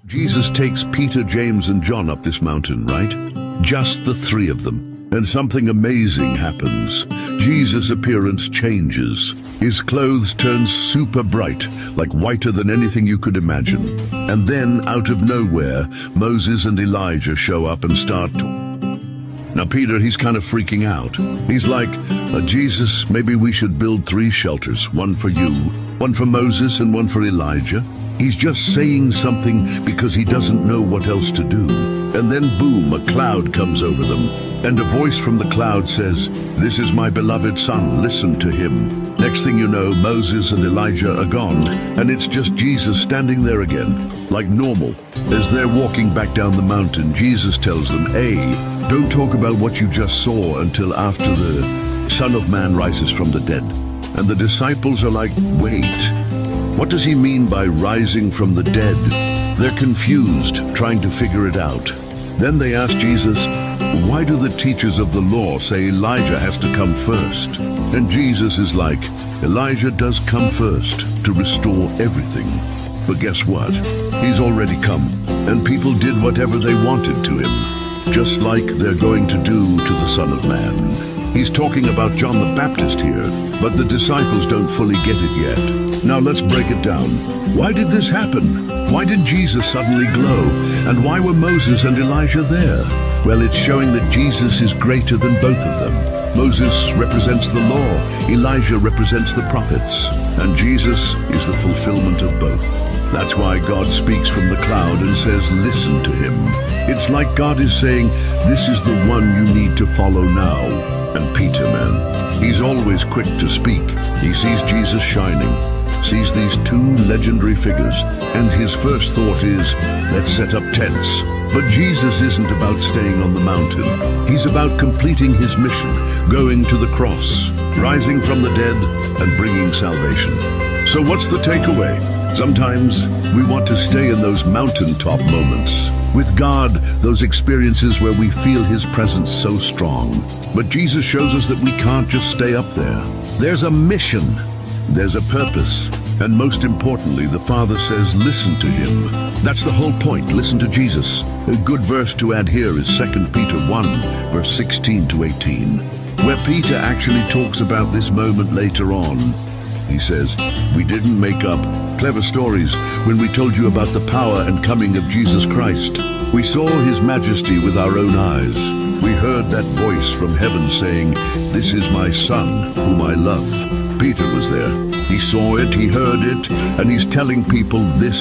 Jesus takes Peter, James, and John up this mountain, right? Just the three of them. And something amazing happens. Jesus' appearance changes. His clothes turn super bright, like whiter than anything you could imagine. And then, out of nowhere, Moses and Elijah show up and start talking. Now Peter, he's kind of freaking out. He's like, Jesus, maybe we should build 3 shelters, one for you, one for Moses, and one for Elijah. He's just saying something because he doesn't know what else to do. And then boom, a cloud comes over them. And a voice from the cloud says, "This is my beloved son, listen to him." Next thing you know, Moses and Elijah are gone, and it's just Jesus standing there again, like normal. As they're walking back down the mountain, Jesus tells them, "Hey, don't talk about what you just saw until after the Son of Man rises from the dead." And the disciples are like, "Wait, what does he mean by rising from the dead?" They're confused, trying to figure it out. Then they ask Jesus, "Why do the teachers of the law say Elijah has to come first?" And Jesus is like, "Elijah does come first to restore everything. But guess what? He's already come, and people did whatever they wanted to him, just like they're going to do to the Son of Man." He's talking about John the Baptist here, but the disciples don't fully get it yet. Now let's break it down. Why did this happen? Why did Jesus suddenly glow? And why were Moses and Elijah there? Well, it's showing that Jesus is greater than both of them. Moses represents the law, Elijah represents the prophets, and Jesus is the fulfillment of both. That's why God speaks from the cloud and says, "Listen to him." It's like God is saying, "This is the one you need to follow now." And Peter, man, he's always quick to speak. He sees Jesus shining, sees these 2 legendary figures, and his first thought is, let's set up tents. But Jesus isn't about staying on the mountain. He's about completing his mission, going to the cross, rising from the dead, and bringing salvation. So what's the takeaway? Sometimes we want to stay in those mountaintop moments. With God, those experiences where we feel his presence so strong. But Jesus shows us that we can't just stay up there. There's a mission. There's a purpose. And most importantly, the Father says, listen to him. That's the whole point. Listen to Jesus. A good verse to add here is 2 Peter 1, verse 16 to 18, where Peter actually talks about this moment later on. He says, "We didn't make up clever stories when we told you about the power and coming of Jesus Christ. We saw his majesty with our own eyes. We heard that voice from heaven saying, 'This is my son, whom I love.'" Peter was there. He saw it, he heard it, and he's telling people this